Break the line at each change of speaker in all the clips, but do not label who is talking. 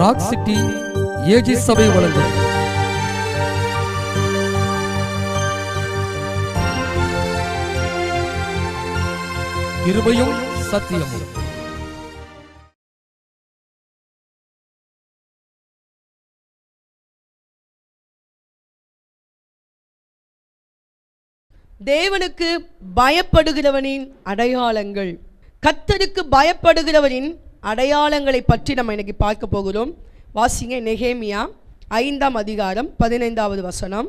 Rock city AG சபை வழங்கும் கிருபையும் சத்தியமும்.
தேவனுக்கு பயப்படுகிறவனின் அடையாளங்கள். கர்த்தருக்கு பயப்படுகிறவனின் அடையாளங்களை பற்றி நம்ம இன்னைக்கு பார்க்க போகிறோம். வாசிங்க நெகேமியா 5ஆம் அதிகாரம் 15வது வசனம்.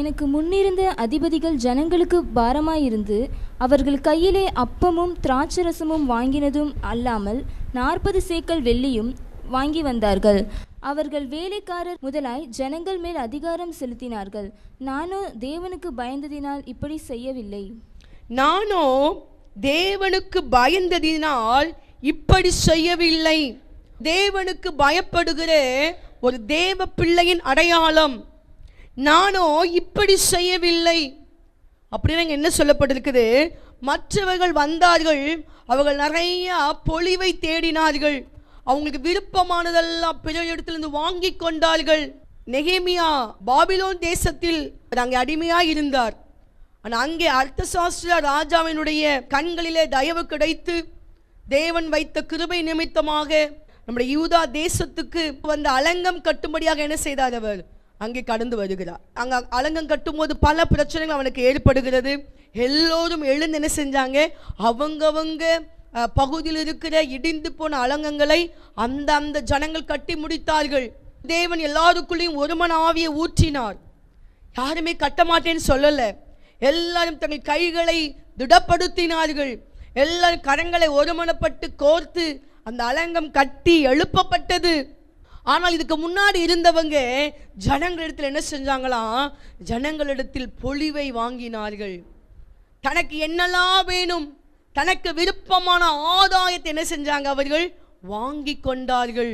எனக்கு முன்னிருந்த அதிபதிகள் ஜனங்களுக்கு பாரமாயிருந்து அவர்கள் கையிலே அப்பமும் திராட்சரசமும் வாங்கினதும் அல்லாமல் 40 சேக்கல் வெள்ளியும் வாங்கி வந்தார்கள். அவர்கள் வேலைக்காரர் முதலாய் ஜனங்கள் மேல் அதிகாரம் செலுத்தினார்கள். நானோ தேவனுக்கு பயந்ததினால் இப்படி செய்யவில்லை.
நானோ தேவனுக்கு பயந்ததினால் இப்படி செய்யவில்லை. தேவனுக்கு பயப்படுகிற ஒரு தேவ பிள்ளையின் அடையாளம். நானோ இப்படி செய்யவில்லை அப்படின்னு என்ன சொல்லப்பட்டிருக்குது? மற்றவர்கள் வந்தார்கள், அவர்கள் நிறைய பொழிவை தேடினார்கள், அவங்களுக்கு விருப்பமானதெல்லாம் பிற இடத்திலிருந்து வாங்கி கொண்டார்கள். நெகேமியா பாபிலோன் தேசத்தில் அங்கே அடிமையாக இருந்தார். ஆனால் அங்கே அர்த்தசாஸ்திர ராஜாவினுடைய கண்களிலே தயவு கிடைத்து தேவன் வைத்த கிருபை நிமித்தமாக நம்முடைய யூதா தேசத்துக்கு வந்த அலங்கம் கட்டும்படியாக என்ன செய்தார்? அவர் அங்கே கடந்து வருகிறார். அங்கே அலங்கம் கட்டும்போது பல பிரச்சனைகள் அவனுக்கு ஏற்படுகிறது. எல்லோரும் எழுந்து என்ன செஞ்சாங்க? அவங்கவங்க பகுதியில் இருக்கிற இடிந்து போன அலங்கங்களை அந்த ஜனங்கள் கட்டி முடித்தார்கள். தேவன் எல்லாருக்குள்ளேயும் ஒருமன ஆவியை ஊற்றினார். யாருமே கட்ட மாட்டேன்னு சொல்லலை. எல்லாரும் தங்கள் கைகளை திடப்படுத்தினார்கள். எல்லாரும் கரங்களை ஒருமனப்பட்டு கோர்த்து அந்த அலங்கம் கட்டி எழுப்பப்பட்டது. ஆனால் இதுக்கு முன்னாடி இருந்தவங்க ஜனங்களிடத்தில் என்ன செஞ்சாங்களாம்? ஜனங்களிடத்தில் பொழிவை வாங்கினார்கள். தனக்கு என்னெல்லாம் வேணும், தனக்கு விருப்பமான ஆதாயத்தை என்ன செஞ்சாங்க? அவர்கள் வாங்கி கொண்டார்கள்.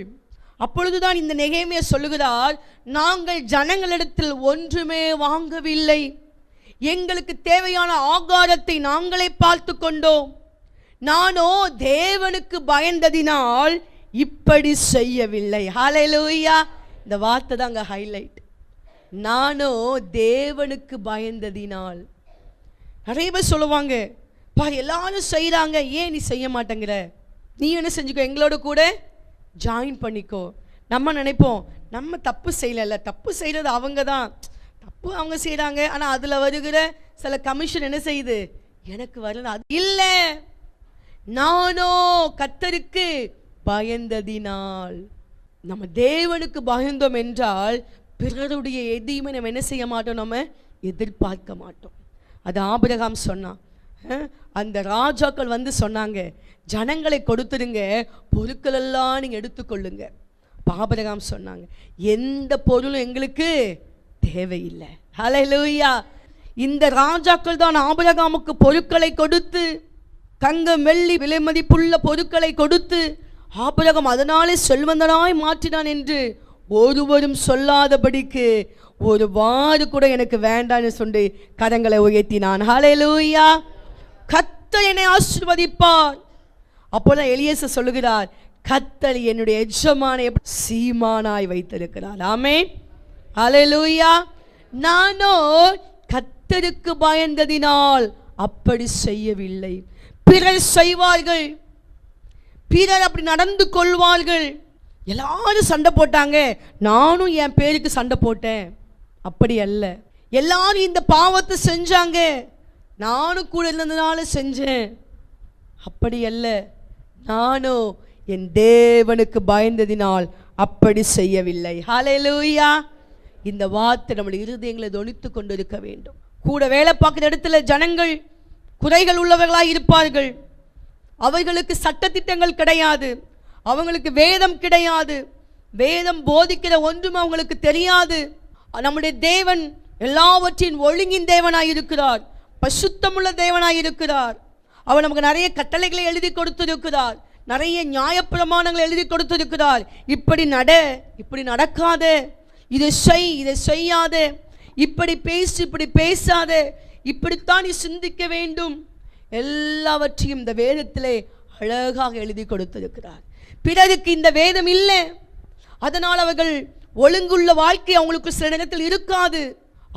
அப்பொழுதுதான் இந்த நெகேமியா சொல்லுகிறார், நாங்கள் ஜனங்களிடத்தில் ஒன்றுமே வாங்கவில்லை, எங்களுக்கு தேவையான ஆகாரத்தை நாங்களே பார்த்து கொண்டோம். நானோ தேவனுக்கு பயந்ததினால் இப்படி செய்யவில்லை. ஹல்லேலூயா! இந்த வார்த்தை தான் அங்கே ஹைலைட். நானோ தேவனுக்கு பயந்ததினால். நிறைய பேர் சொல்லுவாங்க, பாரு எல்லாரும் செய்கிறாங்க, ஏன் நீ செய்ய மாட்டேங்கிற? நீ என்ன செஞ்சுக்கோ, எங்களோட கூட ஜாயின் பண்ணிக்கோ. நம்ம நினைப்போம் நம்ம தப்பு செய்யலை, தப்பு செய்கிறது அவங்க தான், தப்பு அவங்க செய்கிறாங்க, ஆனால் அதில் வருகிற சில கமிஷன் என்ன செய்யுது? எனக்கு வரல. அது இல்லை, நானோ கர்த்தருக்கு பயந்ததினால். நம்ம தேவனுக்கு பயந்தோம் என்றால் பிறருடைய எதையுமே நம்ம என்ன செய்ய மாட்டோம்? நம்ம எதிர்பார்க்க மாட்டோம். அது ஆபிரகாம் சொன்னான். அந்த ராஜாக்கள் வந்து சொன்னாங்க, ஜனங்களை கொடுத்துருங்க, பொருட்கள் எல்லாம் நீங்கள் எடுத்துக்கொள்ளுங்க. ஆபிரகாம் சொன்னாங்க, எந்த பொருளும் எங்களுக்கு தேவையில்லை. ஹல்லேலூயா! இந்த ராஜாக்கள் தான் ஆபிரகாமுக்கு பொருட்களை கொடுத்து, தங்கம் வெள்ளி விலை மதிப்புள்ள பொருட்களை கொடுத்து ஆபிரகாம் அதனாலே செல்வந்தனாய் மாற்றினான் என்று ஒருவரும் சொல்லாதபடிக்கு ஒரு வாறு கூட எனக்கு வேண்டான்னு சொல்லி கரங்களை உயர்த்தினான். ஹல்லேலூயா! கர்த்தர் என்னை ஆசீர்வதிப்பார். அப்போதான் எலியேசர் சொல்லுகிறார், கர்த்தர் என்னுடைய எஜமானை சீமானாய் வைத்திருக்கிறார். ஆமென். ஹல்லேலூயா! நானோ கர்த்தருக்கு பயந்ததினால் அப்படி செய்யவில்லை. பிறர் செய்வார்கள், பிறர் அப்படி நடந்து கொள்வார்கள். எல்லாரும் சண்டை போட்டாங்க, நானும் என் பேருக்கு சண்டை போட்டேன். அப்படி அல்ல. எல்லாரும் இந்த பாவத்தை செஞ்சாங்க, நானும் கூட இருந்ததுனால செஞ்சேன். அப்படி அல்ல. நானும் என் தேவனுக்கு பயந்ததினால் அப்படி செய்யவில்லை. ஹல்லேலூயா! இந்த வார்த்தை நம்முடைய இருதயங்களை தொனித்து கொண்டிருக்க வேண்டும். கூட வேலை பார்க்குற இடத்துல ஜனங்கள் குறைகள் உள்ளவர்களாய் இருப்பார்கள். அவர்களுக்கு சட்டத்திட்டங்கள் கிடையாது, அவங்களுக்கு வேதம் கிடையாது, வேதம் போதிக்கிற ஒன்றும் அவங்களுக்கு தெரியாது. நம்முடைய தேவன் எல்லாவற்றின் ஒழுங்கின் தேவனாய் இருக்கிறார், பசுத்தமுள்ள தேவனாய் இருக்கிறார். அவர் நமக்கு நிறைய கட்டளைகளை எழுதி கொடுத்திருக்கிறார், நிறைய நியாயப்பிரமாணங்களை எழுதி கொடுத்திருக்கிறார். இப்படி நட, இப்படி நடக்காத, இதை செய், இதை செய்யாத, இப்படி பேசு, இப்படி பேசாத, இப்படித்தான் நீ சிந்திக்க வேண்டும். எல்லாவற்றையும் இந்த வேதத்திலே அழகாக எழுதி கொடுத்திருக்கிறார். பிறருக்கு இந்த வேதம் இல்லை, அதனால் அவர்கள் ஒழுங்குள்ள வாழ்க்கை அவங்களுக்கு சில நேரத்தில் இருக்காது.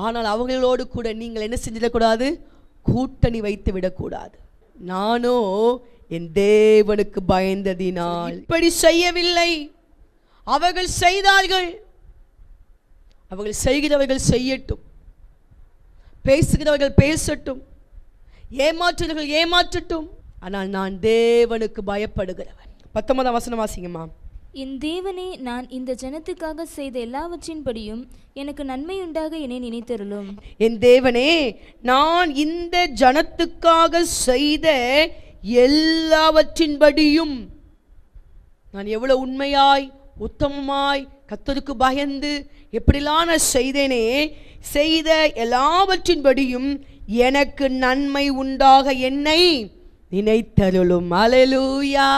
ஆனால் அவர்களோடு கூட நீங்கள் என்ன செஞ்சிடக்கூடாது? கூட்டணி வைத்து விடக்கூடாது. நானோ என் தேவனுக்கு பயந்ததினால் இப்படி செய்யவில்லை. அவர்கள் செய்தார்கள், அவர்கள் செய்கிறவர்கள் செய்யட்டும், பேசுகிறவர்கள் பேசட்டும், ஏமாற்றுகிறவர்கள் ஏமாற்றட்டும், ஆனால் நான் தேவனுக்கு பயப்படுகிறவன். 19ஆம் வசனம் வாசிங்கம்மா.
என் தேவனே, நான் இந்த ஜனத்துக்காக செய்த எல்லாவற்றின்படியும் எனக்கு நன்மையுண்டாக என்னை நினைத்தருளும்.
என் தேவனே, நான் இந்த ஜனத்துக்காக செய்த எல்லாவற்றின்படியும், நான் எவ்வளவு உண்மையாய் உத்தமமாய் கர்த்தருக்கு பயந்து எப்படிலாம் நான் செய்தேனே, செய்த எல்லாவற்றின்படியும் எனக்கு நன்மை உண்டாக என்னை நினைத்தருளும். அல்லேலூயா.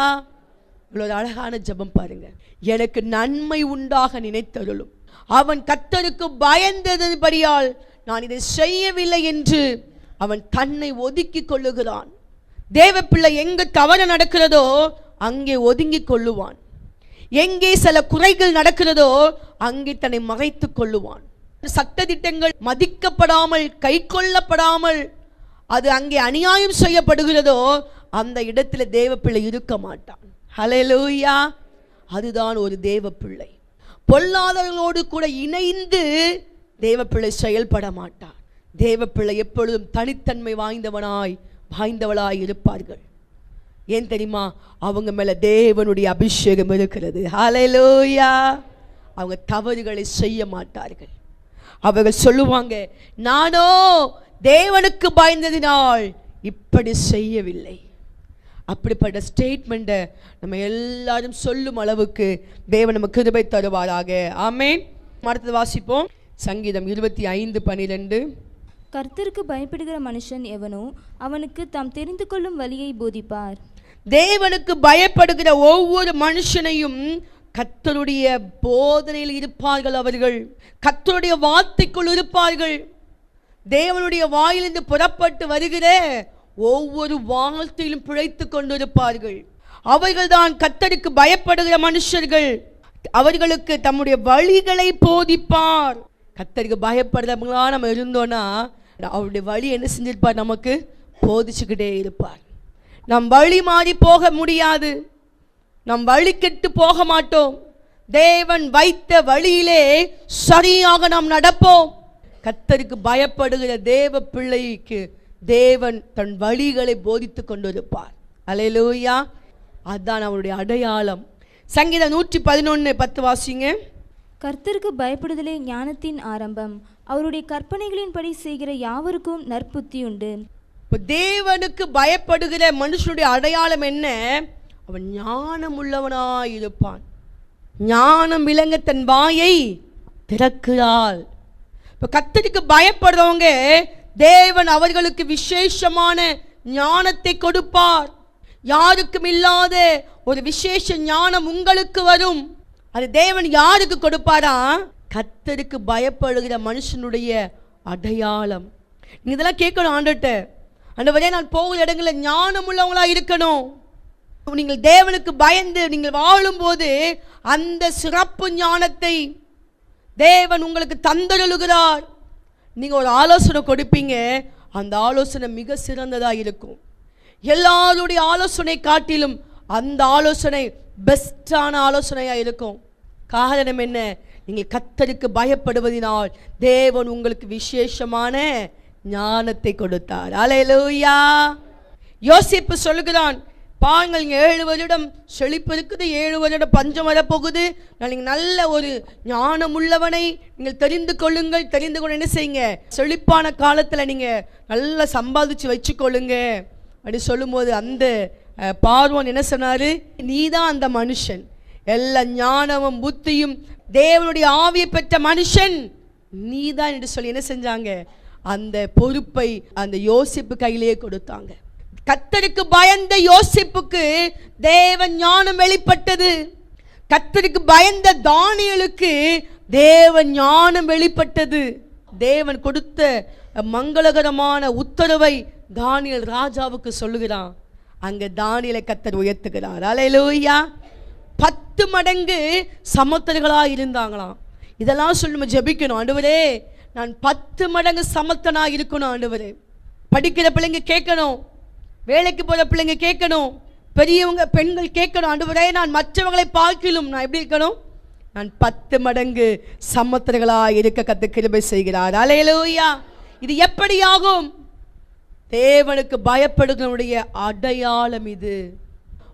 இவ்வளவு அழகான ஜெபம் பாருங்க. எனக்கு நன்மை உண்டாக நினைத்தருளும். அவன் கர்த்தருக்கு பயந்ததின்படியால் நான் இதை செய்யவில்லை என்று அவன் தன்னை ஒதுக்கி கொள்ளுகிறான். தேவ பிள்ளை எங்கு தவறு நடக்கிறதோ அங்கே ஒதுங்கி கொள்ளுவான். எங்கே சில குறைகள் நடக்கிறதோ அங்கே தன்னை மறைத்து கொள்ளுவான். சட்டதிட்டங்கள் மதிக்கப்படாமல் கை கொள்ளப்படாமல் அது அங்கே அநியாயம் செய்யப்படுகிறதோ அந்த இடத்துல தேவ பிள்ளை இருக்க மாட்டான். ஹல்லேலூயா. அதுதான் ஒரு தேவ பிள்ளை. பொல்லாதவர்களோடு கூட இணைந்து தேவ பிள்ளை செயல்பட மாட்டார். தேவ பிள்ளை எப்பொழுதும் தனித்தன்மை வாய்ந்தவளாய் இருப்பார்கள். ஏன் தெரியுமா? அவங்க மேல தேவனுடைய அபிஷேகம் இருக்கிறது. ஹல்லேலூயா. அவங்க தவறுகளை செய்ய மாட்டார்கள். அவர்கள் சொல்லுவாங்க, நானோ தேவனுக்கு பயந்ததினால் இப்படி செய்யவில்லை. அப்படிப்பட்ட ஸ்டேட்மெண்ட்டை நம்ம எல்லாரும் சொல்லும் அளவுக்கு தேவன் நமக்கு கிருபை தருவாராக. ஆமென். அடுத்தது வாசிப்போம். சங்கீதம் 25:12.
கர்த்தருக்கு பயப்படுகிற மனுஷன் எவனோ அவனுக்கு தாம் தெரிந்து கொள்ளும் வழியை போதிப்பார்.
தேவனுக்கு பயப்படுகிற ஒவ்வொரு மனுஷனையும் கர்த்தருடைய போதனையில் இருப்பார்கள். அவர்கள் கர்த்தருடைய வார்த்தைக்குள் இருப்பார்கள். தேவனுடைய வாயிலிருந்து புறப்பட்டு வருகிற ஒவ்வொரு வார்த்தையிலும் பிழைத்து கொண்டிருப்பார்கள். அவர்கள் தான் கர்த்தருக்கு பயப்படுகிற மனுஷர்கள். அவர்களுக்கு தம்முடைய வழிகளை போதிப்பார். கர்த்தருக்கு பயப்படுறவங்களா நம்ம இருந்தோம்னா அவருடைய வழி என்ன செஞ்சிருப்பார்? நமக்கு போதிச்சுக்கிட்டே இருப்பார். நம் வழி மாறி போக முடியாது. நம் வழி கெட்டு போக மாட்டோம். தேவன் வைத்த வழியிலே சரியாக நாம் நடப்போம். கர்த்தருக்கு பயப்படுகிற தேவ பிள்ளைக்கு தேவன் தன் வழிகளை போதித்துக் கொண்டிருப்பார். அல்லேலூயா. அதுதான் அவருடைய அடையாளம். சங்கீதம் 111:10 வாசிங்க.
கர்த்தருக்கு பயப்படுதலே ஞானத்தின் ஆரம்பம். அவருடைய கற்பனைகளின்படி செய்கிற யாவருக்கும் நற்புத்தி உண்டு.
இப்போ தேவனுக்கு பயப்படுகிற மனுஷனுடைய அடையாளம் என்ன? அவன் ஞானம் உள்ளவனாய் இருப்பான். ஞானம் விளங்க தன் வாயை திறக்கிறாள். இப்போ கர்த்தருக்கு பயப்படுறவங்க தேவன் அவர்களுக்கு விசேஷமான ஞானத்தை கொடுப்பார். யாருக்கும் இல்லாத ஒரு விசேஷ ஞானம் உங்களுக்கு வரும். அது தேவன் யாருக்கு கொடுப்பாரா? கர்த்தருக்கு பயப்படுகிற மனுஷனுடைய அடையாளம். நீங்க இதெல்லாம் கேட்கணும் ஆண்டவர்கிட்ட. ஆண்டவரே, நான் போகிற இடங்களில் ஞானம் உள்ளவங்களா இருக்கணும். நீங்கள் தேவனுக்கு பயந்து நீங்கள் வாழும்போது அந்த சிறப்பு ஞானத்தை தேவன் உங்களுக்கு தந்தருளுகிறார். நீங்கள் ஒரு ஆலோசனை கொடுப்பீங்க, அந்த ஆலோசனை மிக சிறந்ததாக இருக்கும். எல்லாருடைய ஆலோசனை காட்டிலும் அந்த ஆலோசனை பெஸ்டான ஆலோசனையாக இருக்கும். காரணம் என்ன? நீங்கள் கர்த்தருக்கு பயப்படுவதினால் தேவன் உங்களுக்கு விசேஷமான ஞானத்தை கொடுத்தார். அல்லேலூயா. யோசேப்பு சொல்லுகிறான், பாருங்கள், 7 வருடம் செழிப்பு இருக்குது, 7 வருடம் பஞ்சம் வரப்போகுது. நீங்கள் நல்ல ஒரு ஞானம் உள்ளவனை நீங்கள் தெரிந்து கொள்ளுங்கள். தெரிந்து கொள்ள என்ன செய்யுங்க? செழிப்பான காலத்தில் நீங்கள் நல்லா சம்பாதிச்சு வச்சுக்கொள்ளுங்க அப்படி சொல்லும்போது அந்த பார்வோன் என்ன சொன்னார்? நீ தான் அந்த மனுஷன், எல்லா ஞானமும் புத்தியும் தேவனுடைய ஆவியை பெற்ற மனுஷன் நீ தான் என்று சொல்லி என்ன செஞ்சாங்க? அந்த பொறுப்பை அந்த யோசேப்பு கையிலேயே கொடுத்தாங்க. கர்த்தருக்கு பயந்த யோசேப்புக்கு தேவ ஞானம் வெளிப்பட்டது. கர்த்தருக்கு பயந்த தானியேலுக்கு தேவ ஞானம் வெளிப்பட்டது. தேவன் கொடுத்த மங்களகரமான உத்தரவை தானியேல் ராஜாவுக்கு சொல்லுகிறான். அங்க தானியேலை கர்த்தர் உயர்த்துகிறார். அல்லேலூயா. 10 மடங்கு சமத்தர்களாக இருந்தாங்களாம். இதெல்லாம் சொல்லி நம்ம ஜெபிக்கணும். ஆண்டவரே, நான் 10 மடங்கு சமத்தனாக இருக்கணும் ஆண்டவரே. படிக்கிற பிள்ளைங்க கேட்கணும், வேலைக்கு போகிற பிள்ளைங்க கேட்கணும், பெரியவங்க பெண்கள் கேட்கணும், ஆண்டவரே நான் மற்றவங்களை பார்க்கிலும் நான் எப்படி இருக்கணும், நான் 10 மடங்கு சமத்தர்களாக இருக்க கர்த்தர் கிருபை செய்கிறார். அல்லேலூயா. இது எப்படி ஆகும்? தேவனுக்கு பயப்படுகிறவனுடைய அடையாளம் இது.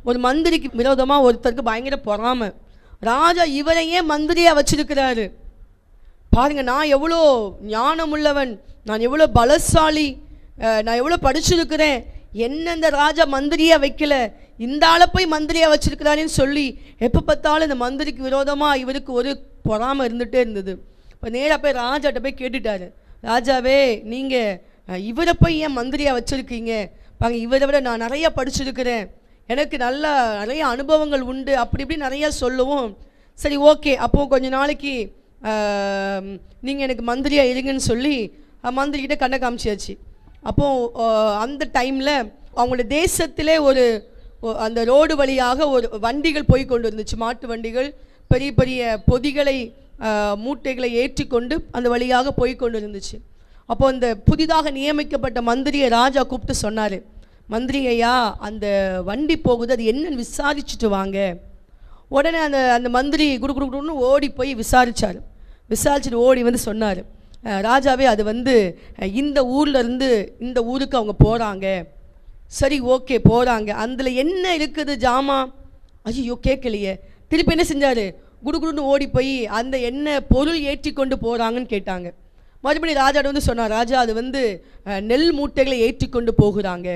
ஒரு மந்திரிக்கு விரோதமாக ஒருத்தருக்கு பயங்கர பொறாமை. ராஜா இவரையே மந்திரியாக வச்சிருக்கிறாரு. பாருங்க, நான் எவ்வளோ ஞானம் உள்ளவன், நான் எவ்வளோ பலசாலி, நான் எவ்வளோ படிச்சிருக்கிறேன், என்ன இந்த ராஜா மந்திரியாக வைக்கல, இந்த ஆளை போய் மந்திரியாக வச்சிருக்கிறாருன்னு சொல்லி எப்போ பார்த்தாலும் இந்த மந்திரிக்கு விரோதமாக இவருக்கு ஒரு பொறாமை இருந்துகிட்டே இருந்தது. இப்போ நேராக போய் ராஜாட்ட போய் கேட்டுட்டாரு, ராஜாவே நீங்கள் இவரை போய் ஏன் மந்திரியாக வச்சுருக்கீங்க? பாருங்க, இவரை விட நான் நிறையா படிச்சிருக்கிறேன், எனக்கு நிறைய அனுபவங்கள் உண்டு, அப்படி இப்படி நிறையா சொல்லுவோம். சரி, ஓகே, அப்போது கொஞ்ச நாளைக்கு நீங்கள் எனக்கு மந்திரியாக இருங்கன்னு சொல்லி மந்திரிக்கிட்ட கண்ணை காமிச்சியாச்சு. அப்போது அந்த டைமில் அவங்களோட தேசத்திலே அந்த ரோடு வழியாக ஒரு வண்டிகள் போய் கொண்டு இருந்துச்சு, மாட்டு வண்டிகள், பெரிய பெரிய பொதிகளை மூட்டைகளை ஏற்றி கொண்டு அந்த வழியாக போய் கொண்டு இருந்துச்சு. அப்போது அந்த புதிதாக நியமிக்கப்பட்ட மந்திரியை ராஜா கூப்பிட்டு சொன்னார், மந்திரி ஐயா, அந்த வண்டி போகுது, அது என்னன்னு விசாரிச்சுட்டு வாங்க. உடனே அந்த மந்திரி குடுன்னு ஓடி போய் விசாரிச்சுட்டு ஓடி வந்து சொன்னார், ராஜாவே அது இந்த ஊர்லேருந்து இந்த ஊருக்கு அவங்க போகிறாங்க. சரி, ஓகே, போகிறாங்க, அதில் என்ன இருக்குது ஜாமா? ஐயோ, கேட்கலையே. திருப்பி என்ன செஞ்சார்? குடுன்னு ஓடி போய் அந்த என்ன பொருள் ஏற்றி கொண்டு போகிறாங்கன்னு கேட்டாங்க. மறுபடியும் ராஜாட்ட சொன்னார், ராஜா அது நெல் மூட்டைகளை ஏற்றி கொண்டு போகிறாங்க.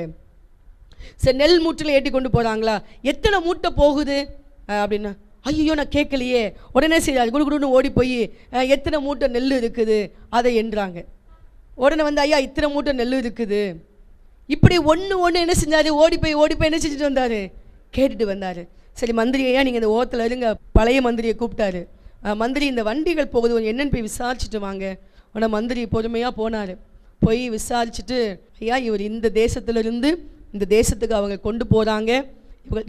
சரி, நெல் மூட்டைகளை ஏற்றி கொண்டு போகிறாங்களா? எத்தனை மூட்டை போகுது அப்படின்னா, ஐயோ நான் கேட்கலையே. உடனே செய்யாரு, குடுன்னு ஓடி போய் எத்தனை மூட்டை நெல் இருக்குது அதை என்றாங்க. உடனே ஐயா இத்தனை மூட்டை நெல் இருக்குது. இப்படி ஒன்று என்ன செஞ்சார்? ஓடி போய் என்ன செஞ்சுட்டு வந்தார்? கேட்டுட்டு வந்தார். சரி மந்திரி ஐயா, நீங்கள் இந்த ஓரத்தில் இருங்க. பழைய மந்திரியை கூப்பிட்டாரு. மந்திரி, இந்த வண்டிகள் போகுது, கொஞ்சம் என்னென்னு போய் விசாரிச்சுட்டு வாங்க. ஆனால் மந்திரி பொறுமையாக போனார். போய் விசாரிச்சுட்டு, ஐயா இவர் இந்த தேசத்திலிருந்து இந்த தேசத்துக்கு அவங்க கொண்டு போகிறாங்க,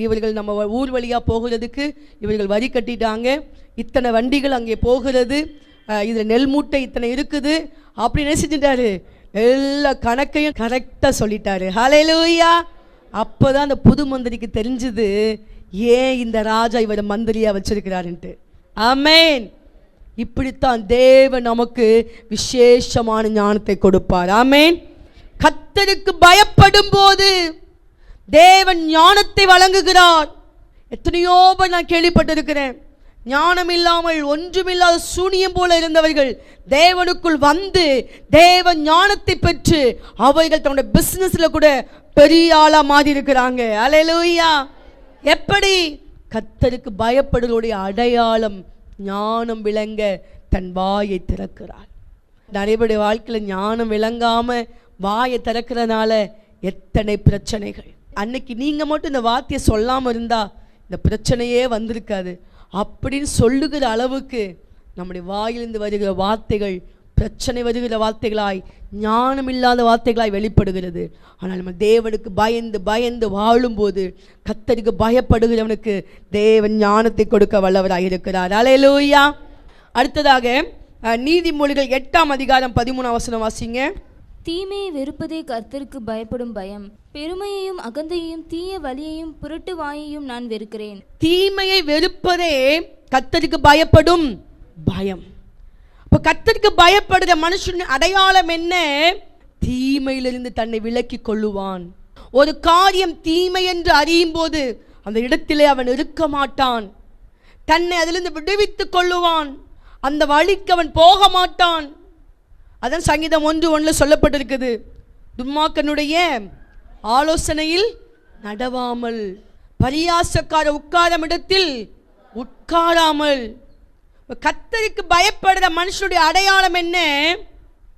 இவர்கள் நம்ம ஊர் வழியாக போகிறதுக்கு இவர்கள் வரி கட்டிட்டாங்க, இத்தனை வண்டிகள் அங்கே போகிறது, இதில் நெல் மூட்டை இத்தனை இருக்குது அப்படின்னு என்ன செஞ்சுட்டாரு? எல்லா கணக்கையும் கரெக்டாக சொல்லிட்டாரு. ஹல்லேலூயா. அப்போ தான் அந்த புது மந்திரிக்கு தெரிஞ்சுது ஏன் இந்த ராஜா இவரை மந்திரியாக வச்சிருக்கிறாருன்ட்டு. ஆமேன். இப்படித்தான் தேவன் நமக்கு விசேஷமான ஞானத்தை கொடுப்பார். ஆமேன். கர்த்தருக்கு பயப்படும் போது தேவன் ஞானத்தை வழங்குகிறார். எத்தனையோ பேர் நான் கேள்விப்பட்டிருக்கிறேன், ஞானம் இல்லாமல் ஒன்றுமில்லாத சூனியம் போல இருந்தவர்கள் தேவனுக்குள் வந்து தேவன் ஞானத்தை பெற்று அவர்கள் தன்னுடைய பிசினஸ்ல கூட பெரிய ஆளா மாறி இருக்கிறாங்க. அல்லேலூயா. எப்படி? கர்த்தருக்கு பயப்படுவதுடைய அடையாளம் ஞானம் விளங்க தன் வாயை திறக்கிறார். நிறைய பேருடைய வாழ்க்கையில் ஞானம் விளங்காம வாயை திறக்கிறதுனால எத்தனை பிரச்சனைகள். அன்னைக்கு நீங்க மட்டும் இந்த வார்த்தையை சொல்லாம இருந்தா இந்த பிரச்சனையே வந்திருக்காது அப்படின்னு சொல்லுகிற அளவுக்கு நம்முடைய வாயிலிருந்து வருகிற வார்த்தைகள் பிரச்சனை வருகிற வார்த்தைகளாய், ஞானம் இல்லாத வார்த்தைகளாய் வெளிப்படுகிறது. ஆனால் நம்ம தேவனுக்கு பயந்து பயந்து வாழும்போது, கர்த்தருக்கு பயப்படுகிறவனுக்கு தேவன் ஞானத்தை கொடுக்க வல்லவராய் இருக்கிறார். அல்லேலூயா. அடுத்ததாக நீதிமொழிகள் 8ஆம் அதிகாரம் 13ஆம் வசனம் வாசிங்க.
தீமையை வெறுப்பதே கர்த்தருக்கு பயப்படும் பயம், பெருமையையும் அகந்தையையும் தீய வலியையும் புரட்டு வாயையும் நான் வெறுக்கிறேன்.
தீமையை வெறுப்பதே கர்த்தருக்கு பயப்படும் பயம். இப்போ கர்த்தருக்கு பயப்படுகிற மனுஷன் அடையாளம் என்ன? தீமையிலிருந்து தன்னை விலக்கி கொள்ளுவான். ஒரு காரியம் தீமை என்று அறியும் போது அந்த இடத்திலே அவன் இருக்க மாட்டான். தன்னை அதிலிருந்து விடுவித்துக் கொள்ளுவான். அந்த வழிக்கு அவன் போக மாட்டான். அதான் சங்கீதம் 1:1 சொல்லப்பட்டிருக்குது, துன்மார்க்கனுடைய ஆலோசனையில் நடவாமல், பரியாசக்கார உட்காரும் இடத்தில் உட்காராமல். கர்த்தருக்கு பயப்படுற மனுஷனுடைய அடையாளம் என்ன?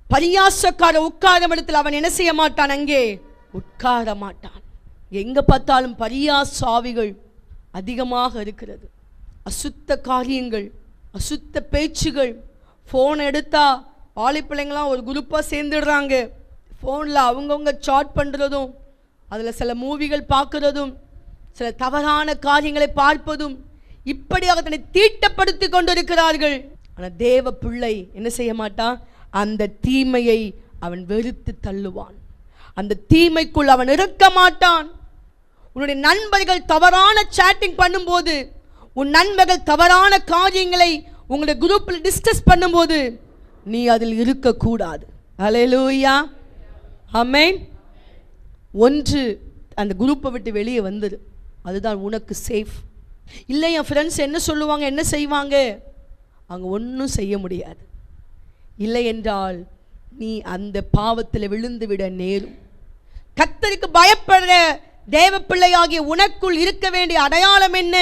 பரியாசக்கார உட்காரும் இடத்தில் அவன் என்ன செய்ய மாட்டான்? அங்கே உட்கார மாட்டான். எங்க பார்த்தாலும் பரியாச ஆவிகள் அதிகமாக இருக்கிறது. அசுத்த காரியங்கள், அசுத்த பேச்சுகள். ஃபோன் எடுத்தா வாலி பிள்ளைங்களாம் ஒரு குரூப்பாக சேர்ந்துடுறாங்க. ஃபோனில் அவங்கவுங்க சாட் பண்ணுறதும், அதில் சில மூவிகள் பார்க்குறதும், சில தவறான காரியங்களை பார்ப்பதும், இப்படியாக தன்னை தீட்டப்படுத்தி கொண்டிருக்கிறார்கள். ஆனால் தேவ பிள்ளை என்ன செய்ய மாட்டான்? அந்த தீமையை அவன் வெறுத்து தள்ளுவான். அந்த தீமைக்குள் அவன் இருக்க மாட்டான். உன்னுடைய நண்பர்கள் தவறான சேட்டிங் பண்ணும்போது, உன் நண்பர்கள் தவறான காரியங்களை உங்களுடைய குரூப்பில் டிஸ்கஸ் பண்ணும்போது நீ அதில் இருக்கக்கூடாது. ஹல்லேலூயா, ஆமென். ஒன்று, அந்த குரூப்பை விட்டு வெளியே வந்துடு. அதுதான் உனக்கு சேஃப். இல்லை என் ஃப்ரெண்ட்ஸ் என்ன சொல்லுவாங்க, என்ன செய்வாங்க, அங்கே ஒன்றும் செய்ய முடியாது. இல்லை என்றால் நீ அந்த பாவத்தில் விழுந்து விட நேரும். கர்த்தருக்கு பயப்படுற தேவ பிள்ளையாகிய உனக்குள் இருக்க வேண்டிய அடையாளம் என்ன?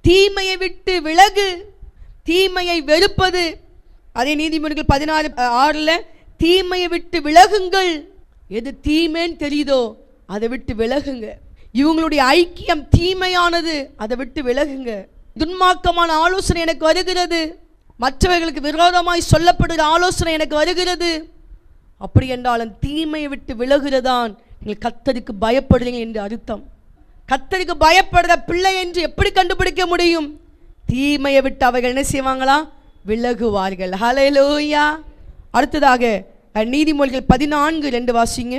தீமையை விட்டு விலகு. தீமையை வெறுப்பது. அதே நீதிமொழிகள் 16:6 தீமையை விட்டு விலகுங்கள். எது தீமைன்னு தெரியுதோ அதை விட்டு விலகுங்க. இவங்களுடைய ஐக்கியம் தீமையானது, அதை விட்டு விலகுங்க. துன்மார்க்கமான ஆலோசனை எனக்கு வருகிறது, மற்றவர்களுக்கு விரோதமாய் சொல்லப்படுகிற ஆலோசனை எனக்கு வருகிறது. அப்படி என்றாலும் தீமையை விட்டு விலகுறதான் நீங்கள் கர்த்தருக்கு பயப்படுறீங்க என்று அர்த்தம். கர்த்தருக்கு பயப்படுற பிள்ளை என்று எப்படி கண்டுபிடிக்க முடியும்? தீமையை விட்டு அவர்கள் என்ன செய்வாங்களா? விலகுவார்கள். ஹல்லேலூயா. அடுத்ததாக நீதிமொழிகள் 14:2 வாசிங்க.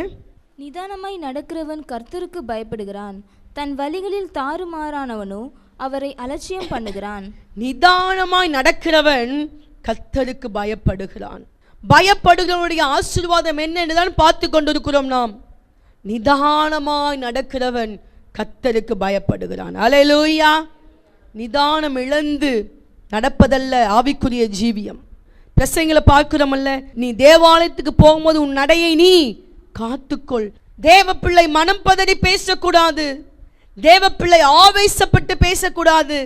நிதானமாய் நடக்கிறவன் கர்த்தருக்கு பயப்படுகிறான், தன் வழிகளில் தாறுமாறானவனோ அவரை அலட்சியம் பண்ணுகிறான்.
நிதானமாய் நடக்கிறவன் கர்த்தருக்கு பயப்படுகிறான். பயப்படுகிறவனுடைய ஆசீர்வாதம் என்ன என்றுதான் பார்த்து கொண்டிருக்கிறோம் நாம். நிதானமாய் நடக்கிறவன் கர்த்தருக்கு பயப்படுகிறான். ஹல்லேலூயா. நிதானம் இழந்து நடப்பதல்ல ஆவிக்குரிய ஜீவியம். பிரசங்களை பார்க்கிறோமல்ல, நீ தேவாலயத்துக்கு போகும்போது உன் நடையை நீ காத்துக்கொள். தேவ பிள்ளை மனம் பதறி பேசக்கூடாது. தேவ பிள்ளை ஆவேசப்பட்டு பேசக்கூடாது.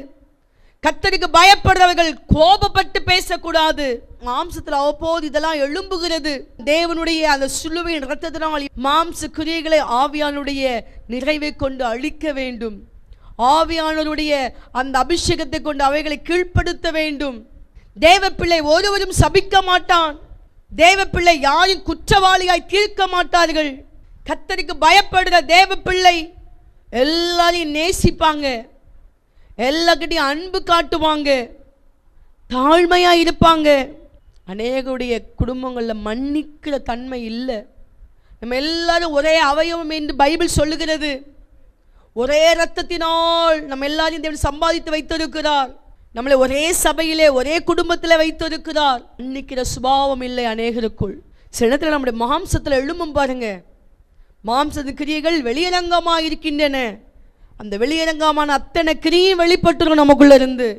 கர்த்தருக்கு பயப்படுறவர்கள் கோபப்பட்டு பேசக்கூடாது. மாம்சத்தில் அவ்வப்போது இதெல்லாம் எழும்புகிறது. தேவனுடைய அந்த சிலுவையின் இரத்தத்தினால் மாம்ச கிரியைகளை ஆவியானுடைய நிறைவை கொண்டு அழிக்க வேண்டும். ஆவியானவருடைய அந்த அபிஷேகத்தை கொண்டு அவைகளை கீழ்ப்படுத்த வேண்டும். தேவ பிள்ளை ஒருவரும் சபிக்க மாட்டான். தேவ பிள்ளை யாரும் குற்றவாளியாய் தீர்க்க மாட்டார்கள். கர்த்தருக்கு பயப்படுற தேவ பிள்ளை எல்லாரையும் நேசிப்பாங்க, எல்லார்கிட்டையும் அன்பு காட்டுவாங்க, தாழ்மையா இருப்பாங்க. அநேகருடைய குடும்பங்களில் மன்னிக்கிற தன்மை இல்லை. நம்ம எல்லாரும் ஒரே அவயவம் என்று பைபிள் சொல்லுகிறது. ஒரே இரத்தத்தினால் நம்ம எல்லாரையும் தேவன் சம்பாதித்து வைத்திருக்கிறார். நம்மளை ஒரே சபையிலே ஒரே குடும்பத்தில் வைத்திருக்கிறார். மன்னிக்கிற சுபாவம் இல்லை அநேகருக்குள். சில இடத்துல நம்முடைய மாம்சத்தில் எழும்பும் பாருங்க. மாம்சத்தின் கிரியைகள் வெளியரங்கமாக இருக்கின்றன. அந்த வெளியரங்கமான அத்தனை கிரியும் வெளிப்பட்டுரும் நமக்குள்ள இருந்து.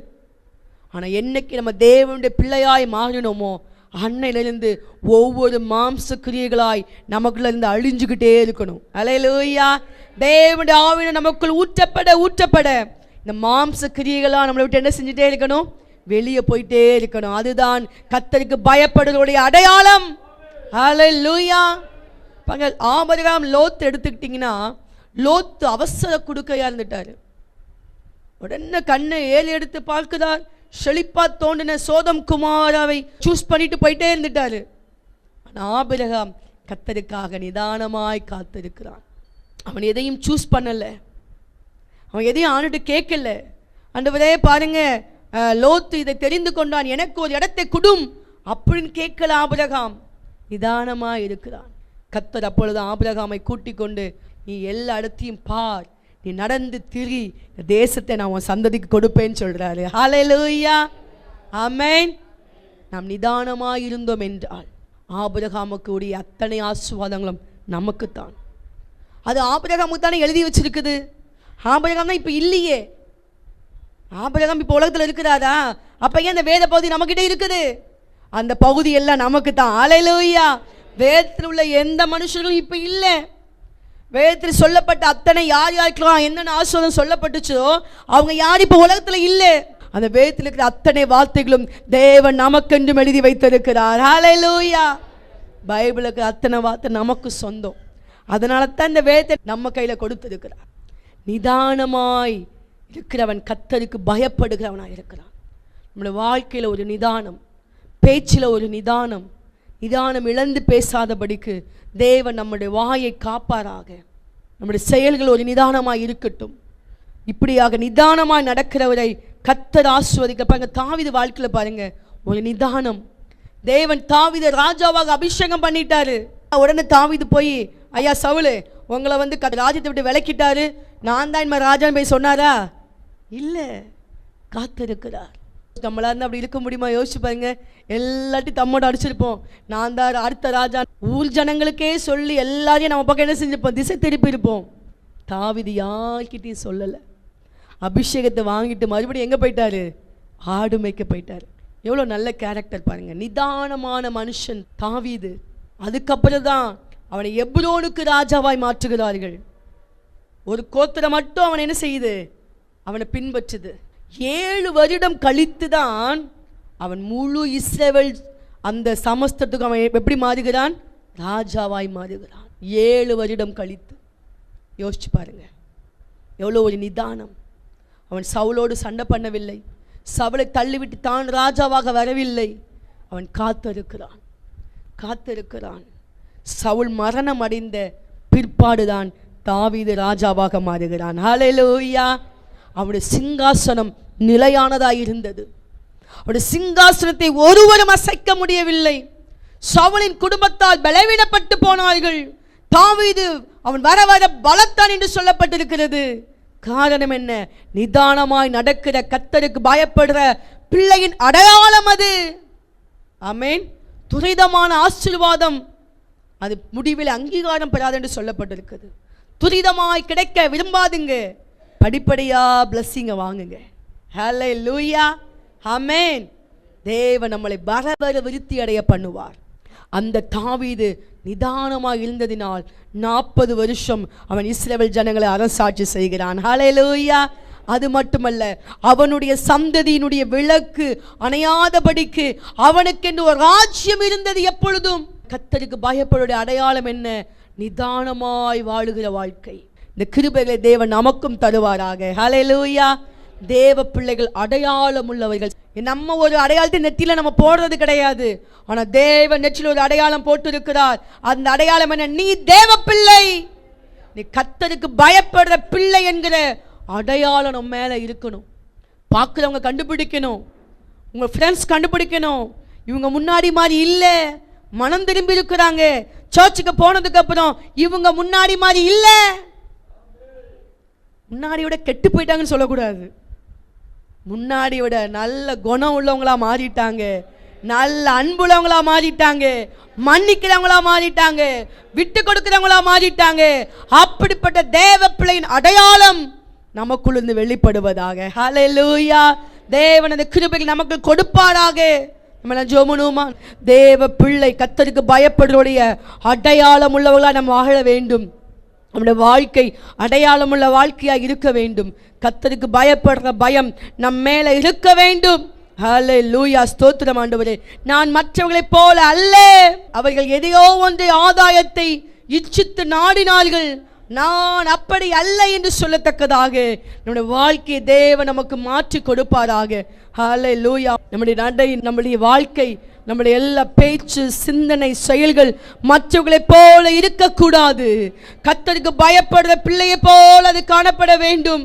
ஆனால் என்னைக்கு நம்ம தேவனுடைய பிள்ளையாய் மாறினோமோ அன்னையிலிருந்து ஒவ்வொரு மாம்ச கிரியைகளாய் நமக்குள்ள இருந்து அழிஞ்சுக்கிட்டே இருக்கணும். ஹல்லேலூயா. தேவனுடைய ஆவியை நமக்குள் ஊற்றப்பட இந்த மாம்ச கிரியைகளாக நம்மளை விட்டு என்ன செஞ்சுட்டே இருக்கணும்? வெளியே போயிட்டே இருக்கணும். அதுதான் கர்த்தருக்கு பயப்படுவதுடைய அடையாளம். ஹல்லேலூயா. ஆபிரகாம் லோத் எடுத்துக்கிட்டிங்கன்னா, லோத்து அவசர குடுக்கையா இருந்துட்டாரு. உடனே கண்ணை ஏழு எடுத்து பார்க்கிறார். செழிப்பா தோண்டின சோதம் குமாராவை சூஸ் பண்ணிட்டு போயிட்டே இருந்துட்டாரு. ஆபிரகாம் கர்த்தருக்காக நிதானமாய் காத்திருக்கிறான். அவன் எதையும் சூஸ் பண்ணல, அவன் எதையும் ஆண்டுட்டு கேட்கல. ஆண்டவரே பாருங்க, லோத்து இதை தெரிந்து கொண்டான், எனக்கு ஒரு இடத்தை குடும் அப்படின்னு கேட்கல. ஆபிரகாம் நிதானமா இருக்கிறான். கர்த்தர் அப்பொழுது ஆபிரகாமை கூட்டிக் கொண்டு, நீ எல்லா இடத்தையும் பார், நீ நடந்து திரி, தேசத்தை நான் உன் சந்ததிக்கு கொடுப்பேன்னு சொல்றாரு. ஹல்லேலூயா, ஆமென். நாம் நிதானமாக இருந்தோம் என்றால் ஆபிரகாமுக்கு உடைய அத்தனை ஆசீர்வாதங்களும் நமக்குத்தான். அது ஆபிரகாமுக்கு தானே எழுதி வச்சிருக்குது. ஆபிரகாம் தான் இப்போ இல்லையே. ஆபிரகாம் இப்போ உலகத்தில் இருக்கிறாரா? அப்போ ஏன் அந்த வேத பகுதி நம்மகிட்ட இருக்குது? அந்த பகுதி எல்லாம் நமக்கு தான். ஹல்லேலூயா. வேதத்தில் உள்ள எந்த மனுஷர்களும் இப்போ இல்லை. வேதத்தில் சொல்லப்பட்ட அத்தனை யார் யாருக்கெல்லாம் என்னென்ன ஆசீர்வாதம் சொல்லப்பட்டுச்சோ அவங்க யார் இப்போ உலகத்தில் இல்லை. அந்த வேதத்தில் இருக்கிற அத்தனை வார்த்தைகளும் தேவன் நமக்கென்றும் எழுதி வைத்திருக்கிறார். ஹல்லேலூயா. பைபிளுக்கு அத்தனை வார்த்தை நமக்கு சொந்தம். அதனால தான் இந்த வேதத்தை நம்ம கையில் கொடுத்திருக்கிறார். நிதானமாய் இருக்கிறவன் கர்த்தருக்கு பயப்படுகிறவனாக இருக்கிறான். நம்மளுடைய வாழ்க்கையில் ஒரு நிதானம், பேச்சில் ஒரு நிதானம், நிதானம் இழந்து பேசாதபடிக்கு தேவன் நம்முடைய வாயை காப்பாராக. நம்முடைய செயல்கள் ஒரு நிதானமாக இருக்கட்டும். இப்படியாக நிதானமாய் நடக்கிறவரை கர்த்தர் ஆசீர்வதிக்க. பாருங்க, தாவீது வாழ்க்கையில பாருங்க ஒரு நிதானம். தேவன் தாவீதை ராஜாவாக அபிஷேகம் பண்ணிட்டாரு. உடனே தாவீது போய், ஐயா சவுலு, உங்களை வந்து ராஜ்யத்தை விட்டு விலக்கிட்டாரு, நான் தான் இந்த ராஜான்னு போய் சொன்னாரா? இல்லை, காத்திருக்கிறார். நம்மளா இருந்தால் அப்படி இருக்க முடியுமா? யோசிச்சு பாருங்க. எல்லாத்தையும் தம்மோட அடிச்சிருப்போம், நான் தான் அடுத்த ராஜா, ஊர் ஜனங்களுக்கே சொல்லி எல்லாரையும் நம்ம பக்கம் என்ன செஞ்சிருப்போம்? திசை திருப்பி இருப்போம். தாவீது யார்கிட்டையும் சொல்லலை. அபிஷேகத்தை வாங்கிட்டு மறுபடியும் எங்கே போயிட்டாரு? ஆடு மேய்க்க போயிட்டாரு. எவ்வளோ நல்ல கேரக்டர் பாருங்க, நிதானமான மனுஷன் தாவீது. அதுக்கப்புறம் தான் அவனை எப்ரோனுக்கு ராஜாவாய் மாற்றுகிறார்கள். ஒரு கோத்திரம் மட்டும் அவன் என்ன செய்யுது? அவனை பின்பற்றுது. 7 வருடம் கழித்து தான் அவன் முழு இஸ்ரவேல் அந்த சமஸ்தத்துக்கு அவன் எப்படி மாறுகிறான்? ராஜாவாய் மாறுகிறான். 7 வருடம் கழித்து. யோசிச்சு பாருங்க, எவ்வளோ ஒரு நிதானம். அவன் சவுலோடு சண்டை பண்ணவில்லை, சவுலை தள்ளிவிட்டு தான் ராஜாவாக வரவில்லை. அவன் காத்திருக்கிறான், காத்திருக்கிறான். சவுல் மரணம் அடைந்த பிற்பாடுதான் தாவீது ராஜாவாக மாறுகிறான். ஹல்லேலூயா. அவனுடைய சிங்காசனம் நிலையானதாக இருந்தது. அவனுடைய சிங்காசனத்தை ஒருவரும் அசைக்க முடியவில்லை. சவுலின் குடும்பத்தால் பலவீனப்பட்டு போனார்கள். தாவீது அவன் வர வர பலத்தான் என்று சொல்லப்பட்டிருக்கிறது. காரணம் என்ன? நிதானமாய் நடக்கிற, கர்த்தருக்கு பயப்படுற பிள்ளையின் அடையாளம் அது. ஆமென். துரிதமான ஆசீர்வாதம் அது முடிவில் அங்கீகாரம் பெறாது என்று சொல்லப்பட்டிருக்கிறது. துரிதமாய் கிடைக்க விரும்பாதுங்க, படிப்படியா பிளஸ்ஸிங்க வாங்குங்க. ஹல்லேலூயா, ஆமென். தேவன் நம்மளை வர வர விருத்தி அடைய பண்ணுவார். அந்த தாவீது நிதானமாக இருந்ததினால் 40 வருஷம் அவன் இஸ்ரவேல் ஜனங்களை அரசாட்சி செய்கிறான். ஹல்லேலூயா. அது மட்டுமல்ல, அவனுடைய சந்ததியினுடைய விளக்கு அணையாதபடிக்கு அவனுக்கென்று ஒரு ராஜ்யம் இருந்தது. எப்பொழுதும் கர்த்தருக்கு பயப்படுடைய அடையாளம் என்ன? நிதானமாய் வாழுகிற வாழ்க்கை. இந்த கிருபைகளை தேவன் நமக்கும் தருவாராக. ஹல்லேலூயா. தேவ பிள்ளைகள் அடையாளம் உள்ளவர்கள். நம்ம ஒரு அடையாளத்தை நெற்றியில நம்ம போடுறது கிடையாது, ஆனா தேவன் நெற்றியில் ஒரு அடையாளம் போட்டு இருக்கிறார். அந்த அடையாளம் என்ன? நீ தேவ பிள்ளை, நீ கர்த்தருக்கு பயப்படுற பிள்ளை என்கிற அடையாளம் நம்ம மேல இருக்கணும். பார்க்குறவங்க கண்டுபிடிக்கணும், உங்க ஃப்ரெண்ட்ஸ் கண்டுபிடிக்கணும், இவங்க முன்னாடி மாதிரி இல்லை, மனம் திரும்பி இருக்கிறாங்க, சர்ச்சுக்கு போனதுக்கு அப்புறம் இவங்க முன்னாடி மாதிரி இல்லை, முன்னாடி விட கெட்டு போயிட்டாங்கன்னு சொல்லக்கூடாது. முன்னாடி விட நல்ல குணம் உள்ளவங்களா மாறிட்டாங்க, நல்ல அன்புள்ளவங்களா மாறிட்டாங்க, மன்னிக்கிறவங்களா மாறிட்டாங்க, விட்டு கொடுக்கிறவங்களா மாறிட்டாங்க. அப்படிப்பட்ட தேவ பிள்ளையின் அடையாளம் நமக்குள்ளிருந்து வெளிப்படுவதாக. ஹல்லேலூயா. தேவனது கிருபை நமக்கு கொடுப்பாராக. நம்ம ஜெபணுமா? தேவ பிள்ளை கர்த்தருக்கு பயப்படுவடைய அடையாளம் உள்ளவர்களா நம்ம வாழ வேண்டும். நம்முடைய வாழ்க்கை அடையாளமுள்ள வாழ்க்கையாக இருக்க வேண்டும். கர்த்தருக்கு பயப்படுற பயம் நம் மேல இருக்க வேண்டும். ஹல்லேலூயா. ஸ்தோத்திரம் ஆண்டவரே. நான் மற்றவர்களைப் போல அல்ல, அவர்கள் எதையோ ஒன்றை ஆதாயத்தை இச்சித்து நாடினார்கள், நான் அப்படி அல்ல என்று சொல்லத்தக்கதாக நம்முடைய வாழ்க்கையை தேவன் நமக்கு மாற்றி கொடுப்பாராக. ஹல்லேலூயா. நம்முடைய நடை, நம்முடைய வாழ்க்கை, நம்முடைய எல்லா பேச்சு, சிந்தனை, செயல்கள் மற்றவர்களைப் போல இருக்கக்கூடாது. கர்த்தருக்கு பயப்படுற பிள்ளையை போல அது காணப்பட வேண்டும்.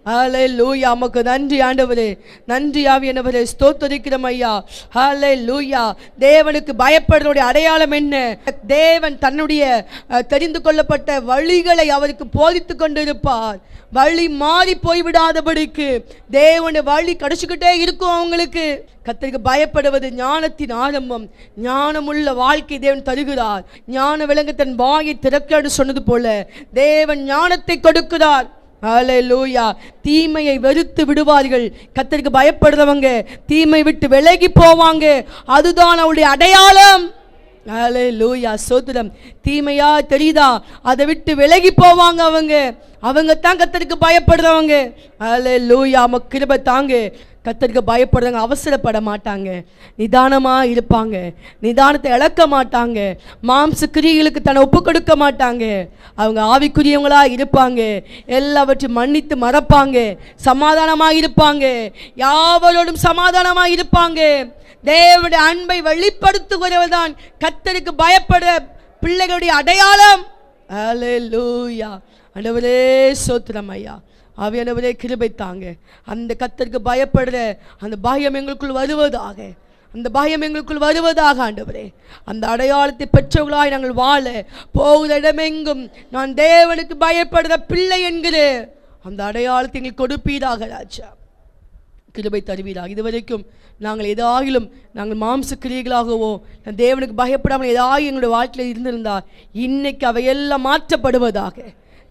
ஹல்லேலூயா. நமக்கு நன்றி ஆண்டவரே, நன்றி ஆவியானவரே, ஸ்தோத்திரிக்கிறோம் ஐயா. ஹல்லேலூயா. தேவனுக்கு பயப்படுறதுடைய அடையாளம் என்ன? தேவன் தன்னுடைய தெரிந்து கொள்ளப்பட்ட வழிகளை அவருக்கு போதித்து கொண்டிருப்பார். வழி மாறி போய்விடாதபடிக்கு தேவனுடைய வழி கிடைச்சிக்கிட்டே இருக்கும் அவங்களுக்கு. கர்த்தருக்கு பயப்படுவது ஞானத்தின் ஆரம்பம். ஞானமுள்ள வாழ்க்கை தேவன் தருகிறார். ஞான விலங்கு தன் வாயை திறக்காது சொன்னது போல தேவன் ஞானத்தை கொடுக்கிறார். ஹல்லேலூயா. தீமையை வெறுத்து விடுவார்கள். கர்த்தருக்கு பயப்படுறவங்க தீமை விட்டு விலகி போவாங்க. அதுதான் அவருடைய அடையாளம். ஹல்லேலூயா. ஸ்தோத்திரம். தீமையா தெரியுதா, அதை விட்டு விலகி போவாங்க. அவங்க தான் கர்த்தருக்கு பயப்படுறவங்க. ஹல்லேலூயா. நமக்கு கிருபை தாங்க. கர்த்தருக்கு பயப்படுறவங்க அவசரப்பட மாட்டாங்க, நிதானமாக இருப்பாங்க, நிதானத்தை இழக்க மாட்டாங்க, மாம்ச கிரியைகளுக்கு தன்னை ஒப்பு கொடுக்க மாட்டாங்க. அவங்க ஆவிக்குரியவங்களாக இருப்பாங்க, எல்லாவற்றையும் மன்னித்து மறப்பாங்க, சமாதானமாக இருப்பாங்க, யாவரோடும் சமாதானமாக இருப்பாங்க. தேவனுடைய அன்பை வெளிப்படுத்துகிறவர் தான் கர்த்தருக்கு பயப்படுற பிள்ளைகளுடைய அடையாளம். ஹல்லேலூயா. ஆண்டவரே ஸ்தோத்திரம் ஐயா. ஆவியானவரே கிருபை தாங்க. அந்த கர்த்தருக்கு பயப்படுற அந்த பயம் எங்களுக்குள் வருவதாக, அந்த பயம் எங்களுக்குள் வருவதாக ஆண்டவரே. அந்த அடையாளத்தை பெற்றவர்களாய் நாங்கள் வாழ, போகிற இடமெங்கும் நான் தேவனுக்கு பயப்படுற பிள்ளை என்கிற அந்த அடையாளத்தை எங்களுக்கு கொடுப்பீராக ராஜா. கிருபை தருவீராக. இதுவரைக்கும் நாங்கள் ஏதாயிலும் நாங்கள் மாம்ச கிரியைகளாகவோ தேவனுக்கு பயப்படாமல் ஏதாவது எங்களுடைய வாழ்க்கையில் இருந்திருந்தால் இன்னைக்கு அவையெல்லாம் மாற்றப்படுவதாக.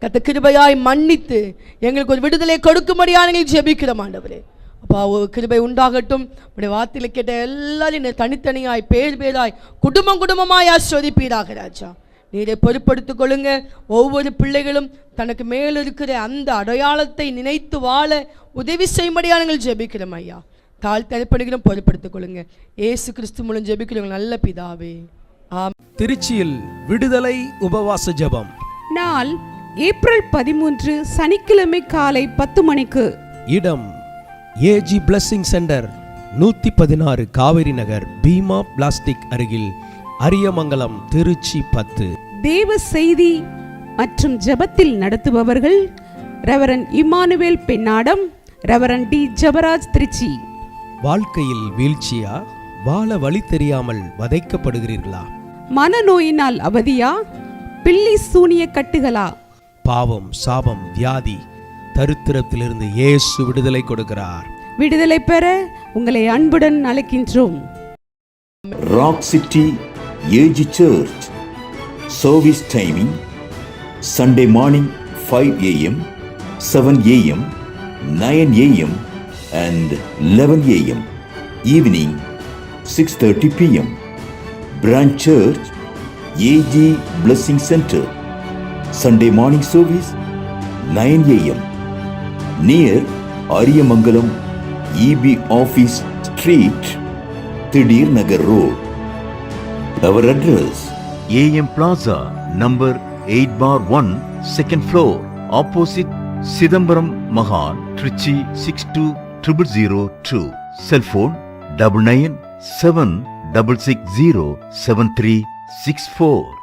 கர்த்தர் கிருபையாய் மன்னித்து எங்களுக்கு ஒரு விடுதலை கொடுக்கும்படியாக எங்களுக்கு ஜெபிக்கிறோம் ஆண்டவரே. அப்பா, ஒரு கிருபை உண்டாகட்டும். உடைய வார்த்தையில கேட்ட எல்லாரும் தனித்தனியாய் பேராய் குடும்பமாய் ஆசீர்வதிப்பீராக ராஜா. நீரை பொறுப்படுத்திக் கொள்ளுங்க. ஒவ்வொரு பிள்ளைகளும் தனக்கு மேல் இருக்கிற அந்த அடையாளத்தை நினைத்து வாழ உதவி செய்யும்படியாக நாங்கள் ஜெபிக்கிறோம் ஐயா. தாழ்த்தப்படுகிறோம், பொறுப்படுத்திக் கொள்ளுங்க. இயேசு கிறிஸ்து மூலம் ஜெபிக்கிறோம் நல்ல பிதாவே.
திருச்சியில் விடுதலை உபவாச ஜெபம்.
நாள் ஏப்ரல் 13 சனிக்கிழமை காலை 10 மணிக்கு.
இடம் AG blessing centre, 116 Kaveri Nagar, Bheema plastic அருகில், அரியமங்கலம், திருச்சி 10.
தேவ செய்தி மற்றும் ஜெபத்தில் நடத்துபவர்கள் reverend Emmanuel Pennadam, reverend D Jebaraj, Tiruchi.
வாழ்க்கையில் வீழ்ச்சியா? வாழ வழி தெரியாமல் வதைக்கப்படுகிறீர்களா?
மனநோயினால் அவதியா? பில்லி சூனிய கட்டுகளா?
பாவம், சாபம், வியாதி, தரித்திரத்திலிருந்து இயேசு விடுதலை கொடுக்கிறார்.
விடுதலை பெற உங்களை அன்புடன் அழைக்கின்றோம்.
Rock city AG church. Service timing Sunday morning 5 a.m., 7 a.m., 9 a.m. and 11 a.m. Evening 6:30 p.m. Branch Church AG Blessing Center. Sunday morning service 9 a.m. near Ariyamangalam EB Office Street, Thidir Nagar Road. Our address
AM Plaza, number 8/1, second floor, opposite Sidambaram Mahan, Trichy 620002. Cell phone 9976607364.